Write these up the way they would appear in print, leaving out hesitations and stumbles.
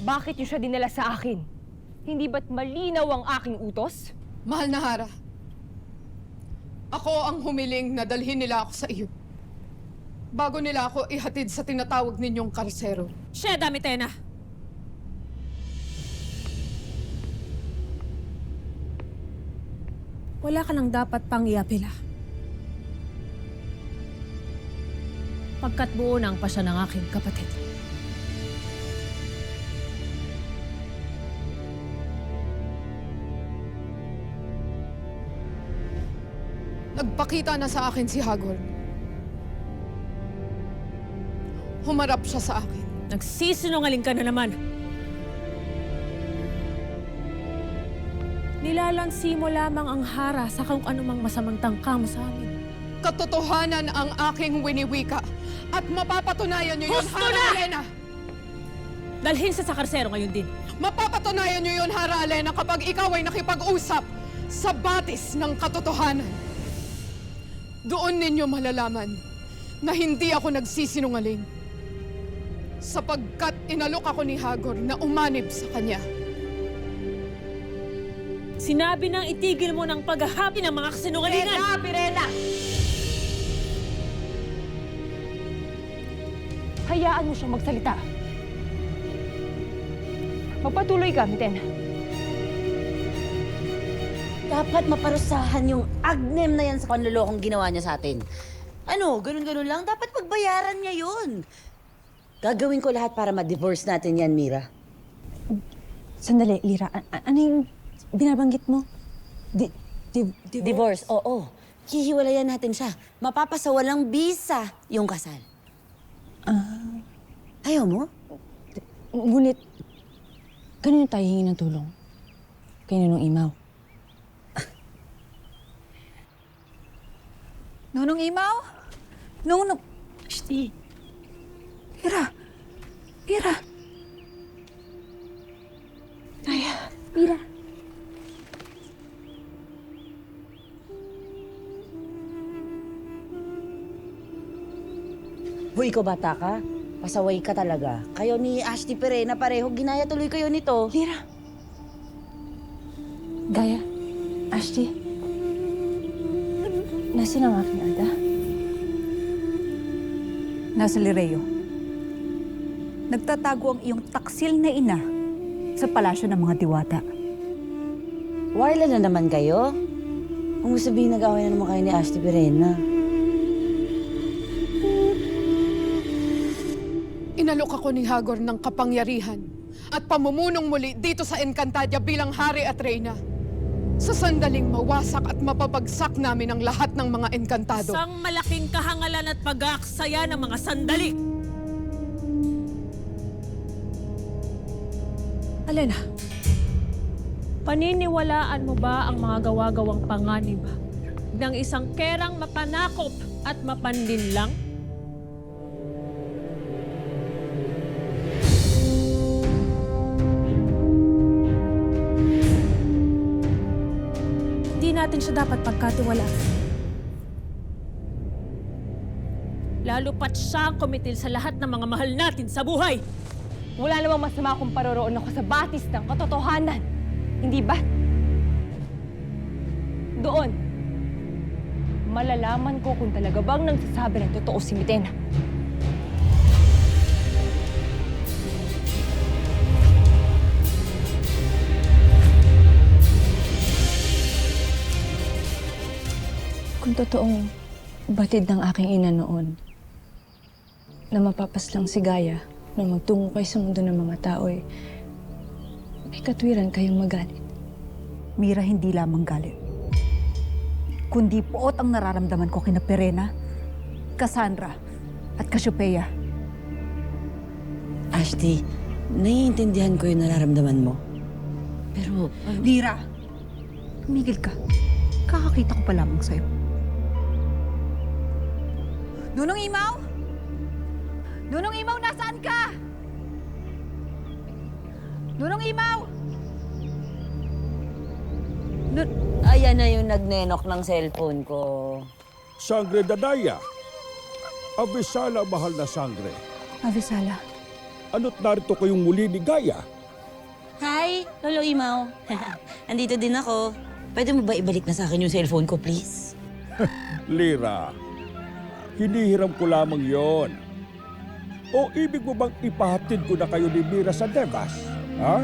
Bakit niyo siya dinala sa akin? Hindi ba't malinaw ang aking utos? Mahal na Hara, ako ang humiling na dalhin nila ako sa iyo. Bago nila ako ihatid sa tinatawag ninyong karsero. Siya, Damitena! Wala ka nang dapat pang iapila. Pagkat buo na ang pasya ng aking kapatid. Nagpakita na sa akin si Hagor. Humarap siya sa akin. Nagsisinungaling ka na naman. Nilalansi mo lamang ang Hara sa kung anumang masamang tangka mo sa amin. Katotohanan ang aking winiwika at mapapatunayan niyo yun, Husto Hara na! Alena! Dalhin sa karsero ngayon din. Mapapatunayan niyo yun, Hara Alena, kapag ikaw ay nakipag-usap sa batis ng katotohanan. Doon ninyo malalaman na hindi ako nagsisinungaling. Sapagkat inalok ako ni Hagor na umanib sa kanya. Sinabi nang itigil mo ng paghahapi ng mga kasinungalingan. Pirena! Hayaan mo siyang magsalita. Magpatuloy ka, Mitena. Dapat maparusahan yung agnem na yan sa panlulokong ginawa niya sa atin. Ano, ganun-ganun lang. Dapat pagbayaran niya yun. Gagawin ko lahat para ma-divorce natin yan, Mira. Sandali, Lira. Ano yung binabanggit mo? Divorce, oo. Hihiwalayan natin siya. Mapapasawalang bisa yung kasal. Ayaw mo? Ngunit, kanino tayo hingi ng tulong? Kay Nunong Imaw. Nunong Imaw? Nunong... Shti. Mira! Mira! Mira. Hoy, ikaw bata ka? Pasaway ka talaga. Kayo ni Ashley Perena pareho, ginaya tuloy kayo nito. Lira. Gaya. Ashley. Nasaan ang aking ada? Nasa Lireo. Nagtatago ang iyong taksil na ina sa palasyo ng mga diwata. Warla na naman kayo? Kung sabihin nag-away na naman kayo ni Ashley Perena. Inalok ako ni Hagor ng kapangyarihan at pamumunong muli dito sa Encantadia bilang hari at reyna. Sa sandaling mawasak at mapapagsak namin ang lahat ng mga Encantado. Isang malaking kahangalan at pag-aaksaya ng mga sandali. Alena, paniniwalaan mo ba ang mga gawa-gawang panganib ng isang kerang mapanakop at mapanlinlang? Hindi natin siya dapat pagkatiwalaan. Lalo pat siya ang kumitil sa lahat ng mga mahal natin sa buhay. Wala namang masama kung paroroon ako sa batis ng katotohanan. Hindi ba? Doon, malalaman ko kung talaga bang nagsasabi ng totoo si Mitena. Kung totoong batid ng aking ina noon, na mapapaslang si Gaya na magtungo kayo sa mundo ng mga tao, may katwiran kayong magalit. Mira, hindi lamang galit. Kundi puot ang nararamdaman ko kina Perena, Cassandra, at Cassiopeia. Ashley, naiintindihan ko yung nararamdaman mo. Pero, Lira, tumigil ka. Kakakita ko pa lamang sa'yo. Nunong Imaw? Nunong Imaw, nasaan ka? Nunong Imaw! ayan na yung nagnenok ng cellphone ko. Sangre Dadaya. Abisala, mahal na sangre. Avisala, Ano't narito kayong muli ni Gaya? Hi, Lolo Imaw. Andito din ako. Pwede mo ba ibalik na sa akin yung cellphone ko, please? Lira, hinihiram ko lamang yon. O ibig mo bang ipahatid ko na kayo ni Mira sa Devas? Ha?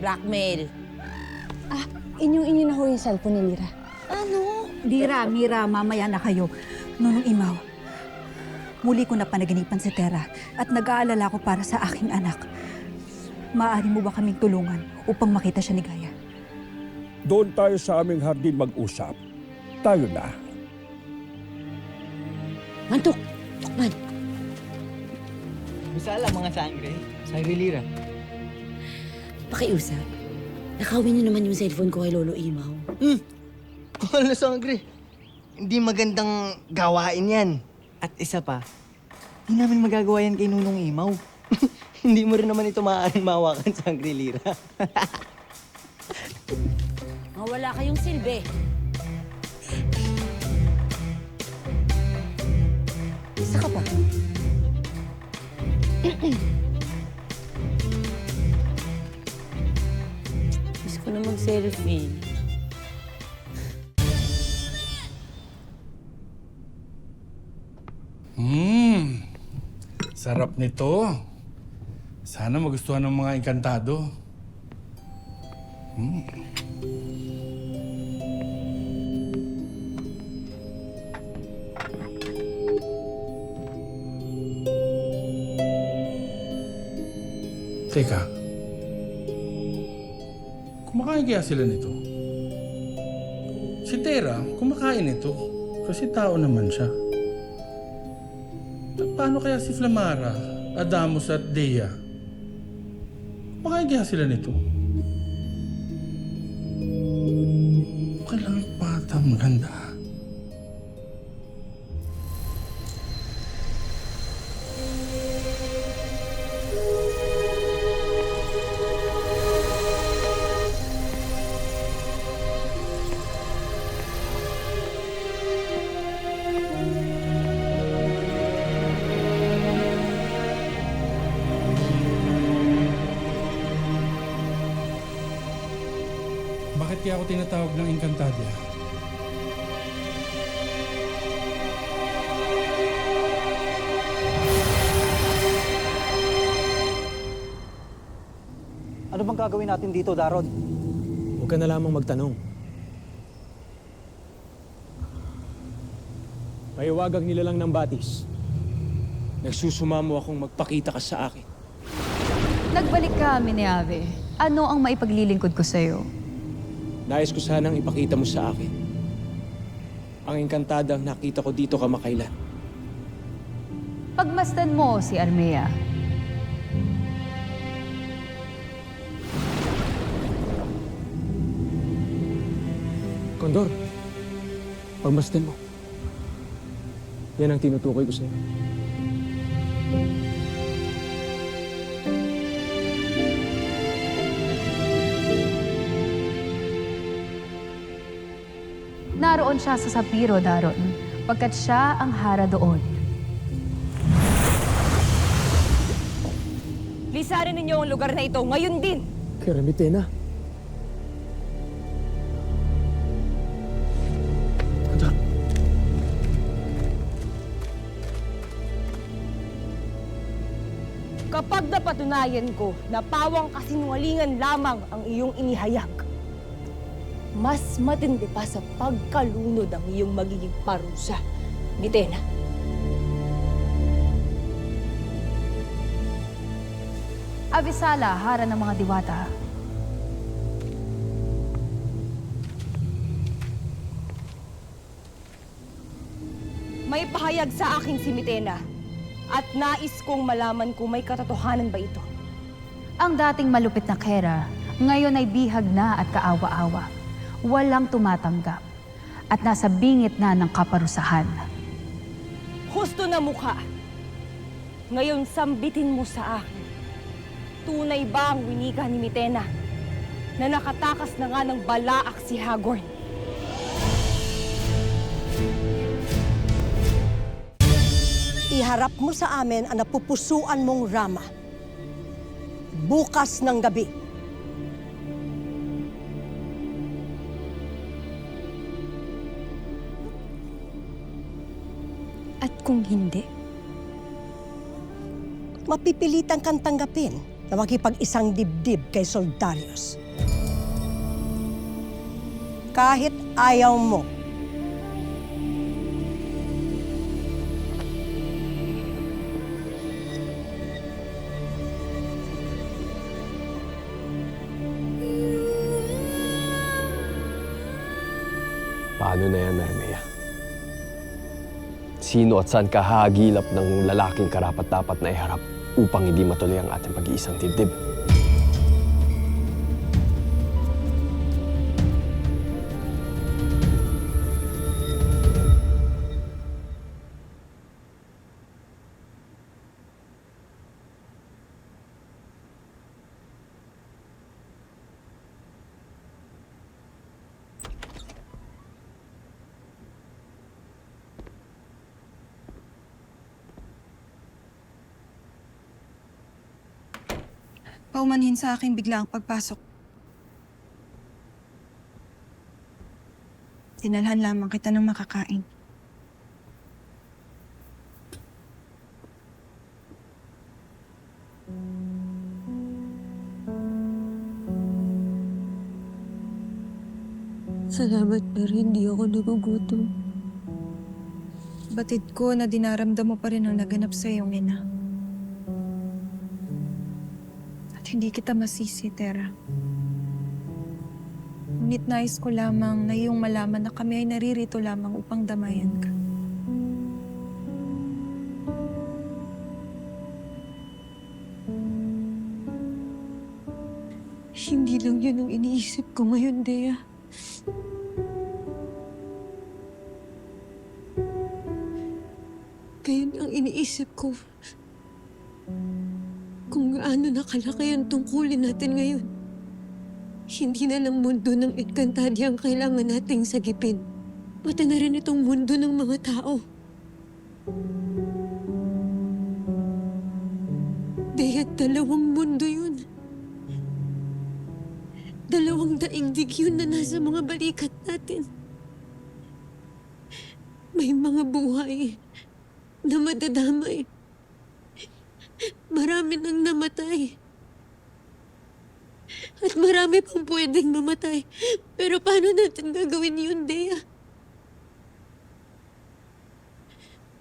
Blackmail. Inyong-inyo na ho yung cellphone ni Lira. Ano? Mira, mamaya na kayo. Nunong Imaw, muli ko na panaginipan si Tera at nag-aalala ko para sa aking anak. Maaari mo ba kaming tulungan upang makita siya ni Gaya? Doon tayo sa aming hardin mag-usap. Tayo na. Mantok! Tukman! Misala mga sangre. Sangre Lira. Pakiusap. Nakawin niyo naman yung cellphone ko kay Lolo Imaw. Wala sangre. Hindi magandang gawain yan. At isa pa, hindi namin magagawa yan kay Nunong Imaw. Hindi mo rin naman ito maaaring mawakan, Sangre Lira. Wala kayong silbi. Isa ka pa. Gusto ko na mag-selfie. Sarap nito. Sana magustuhan ng mga engkantado. Teka. Kumakain kaya sila nito? Si Tera, kumakain ito. Kasi tao naman siya. Paano kaya si Flamara, Adamos at Dea? Kumakain kaya sila nito? Kailangan bata maganda. Bakit kaya ako tinatawag ng Encantadia? Ano bang gagawin natin dito, Daron? Huwag ka na lamang magtanong. Pahiwagang nilalang ng batis. Nagsusumamo akong magpakita ka sa akin. Nagbalik ka, Mineave. Ano ang maipaglilingkod ko sa'yo? Nais ko sanang ipakita mo sa akin ang engkantadang nakita ko dito kamakailan. Pagmasdan mo si Armea. Condor, pagmasdan mo. Yan ang tinutukoy ko sa'yo. Naroon siya sa Sapiro, Daron, pagkat siya ang hara doon. Lisanin ninyo ang lugar na ito ngayon din. Keramitena. Condor. Kapag napatunayan ko na pawang kasinungalingan lamang ang iyong inihayag, mas matindi pa sa pagkalunod ang iyong magiging parusa, Mitena. Avisala, hara ng mga diwata. May pahayag sa akin si Mitena at nais kong malaman kung may katotohanan ba ito. Ang dating malupit na Kera, ngayon ay bihag na at kaawa-awa. Walang tumatanggap at nasa bingit na ng kaparusahan. Husto na mukha. Ngayon sambitin mo sa akin. Tunay ba ang winika ni Mitena na nakatakas na nga ng balaak si Hagorn? iharap mo sa amin ang napupusuan mong Rama. Bukas ng gabi. At kung hindi, Mapipilitan kang tanggapin na makipag-isang dibdib kay Soldarius. Kahit ayaw mo. Paano na yan, Mermea? Sino at saan ka hahagilap ng lalaking karapat-dapat na iharap upang hindi matuloy ang ating pag-iisang dibdib? Paumanhin sa akin bigla ang pagpasok. Dinalhan lamang kita ng makakain. salamat pero hindi ako nagugutom. Batid ko na dinaramdam mo pa rin ang naganap sa iyong ina. At hindi kita masisi, Tera. Ngunit nais ko lamang na iyong malaman na kami ay naririto lamang upang damayan ka. Hindi lang yun ang iniisip ko ngayon, Dea. Ngayon ang iniisip ko kung gaano nakalaki ang tungkulin natin ngayon. Hindi na lang mundo ng Encantadia ang kailangan nating sagipin. Pati na rin itong mundo ng mga tao. Dea, dalawang mundo yun. Dalawang daigdig yun na nasa mga balikat natin. May mga buhay na madadamay. Marami nang namatay. At marami pang pwedeng mamatay. Pero paano natin gagawin yun, Dea?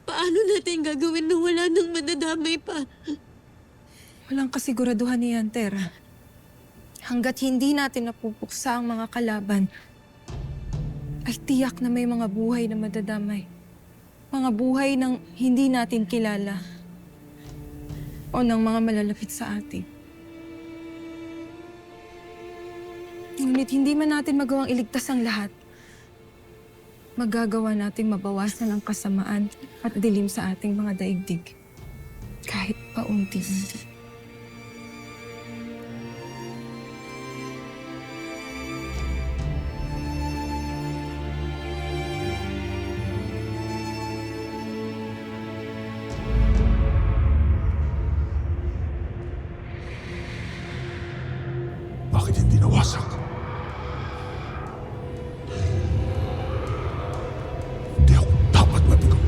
Paano natin gagawin na wala nang madadamay pa? Walang kasiguraduhan niyan, Tera. Hanggat hindi natin napupuksa ang mga kalaban, ay tiyak na may mga buhay na madadamay. Mga buhay ng hindi natin kilala o ng mga malalapit sa atin. Ngunit hindi man natin magawang iligtas ang lahat, magagawa nating mabawasan ang kasamaan at dilim sa ating mga daigdig. Kahit paunti-unti. Bakit hindi nawasak? Hindi ako dapat mabigo.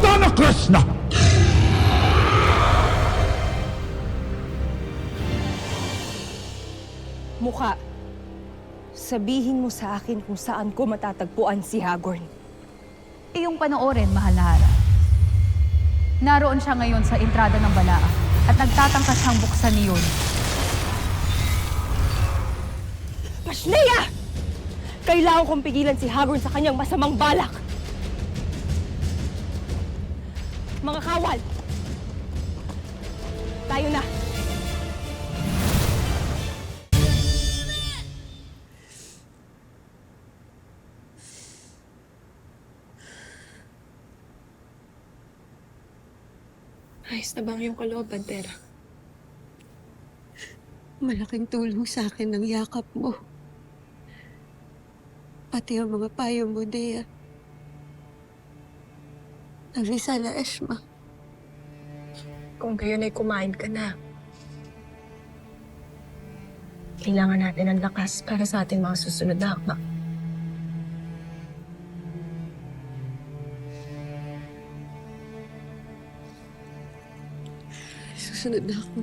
Dana Krishna! Mukha, sabihin mo sa akin kung saan ko matatagpuan si Hagorn. Iyong panoorin, mahal na Hara. Naroon siya ngayon sa entrada ng balaa at nagtatangka siyang buksan niyon. Pashnea! Kailangan kong pigilan si Hagorn sa kanyang masamang balak. Mga kawal! Tayo na! Ayos na ba ang iyong kalooban, Tera? Malaking tulong sa akin ang yakap mo. Pati ang mga payo mo, Dea. Nagsisala, Eshma. Kung gayon ay kumain ka na. Kailangan natin ng lakas para sa ating mga susunod na hakbang. Susunod na ako.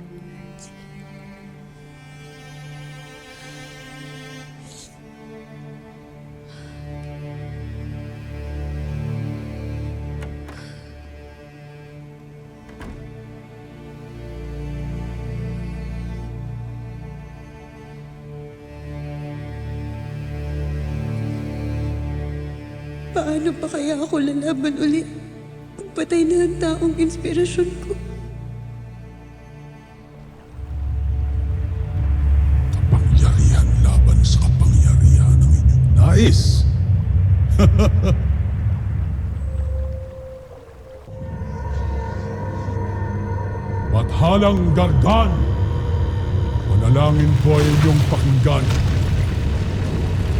Paano pa kaya ako lalaban ulit? Pagpatay na ang taong inspirasyon ko. Kapangyarihan laban sa kapangyarihan ng inyong nais. Bathalang Gargan, manalangin ko ay inyong pakinggan.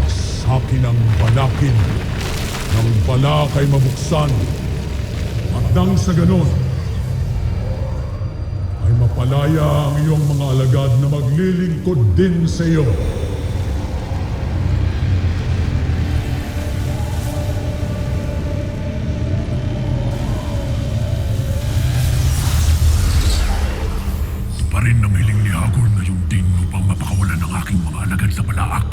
Sa akin ang balakin ng balak ay mabuksan. At nang sa ganon, ay mapalaya ang iyong mga alagad na maglilingkod din sa iyo. Pa rin ang hiling ni Hagor na yung din upang mapakawalan ang aking mga alagad sa Balaak.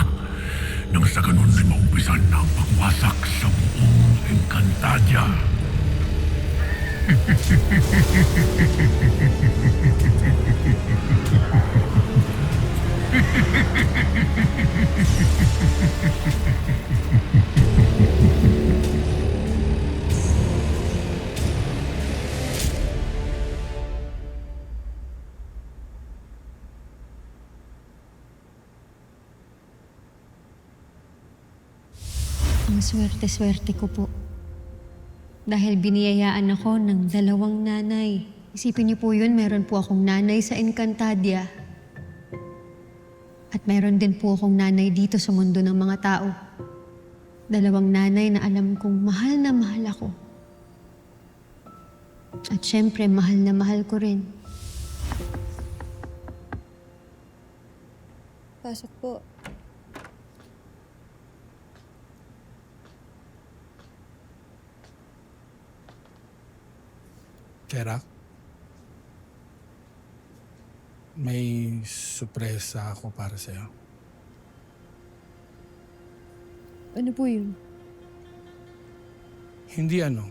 Nang sa ganon ay maumpisan na ang pagwasak sa buong Encantadia. Ang swerte-swerte ko po. Dahil biniyayaan ako ng 2 nanay. Isipin niyo po yun, meron po akong nanay sa Encantadia. At meron din po akong nanay dito sa mundo ng mga tao. 2 nanay na alam kong mahal na mahal ako. At syempre, mahal na mahal ko rin. Pasok po. Tera, may sorpresa ako para sa'yo. Ano po yun? Hindi ano,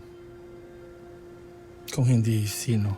kung hindi sino.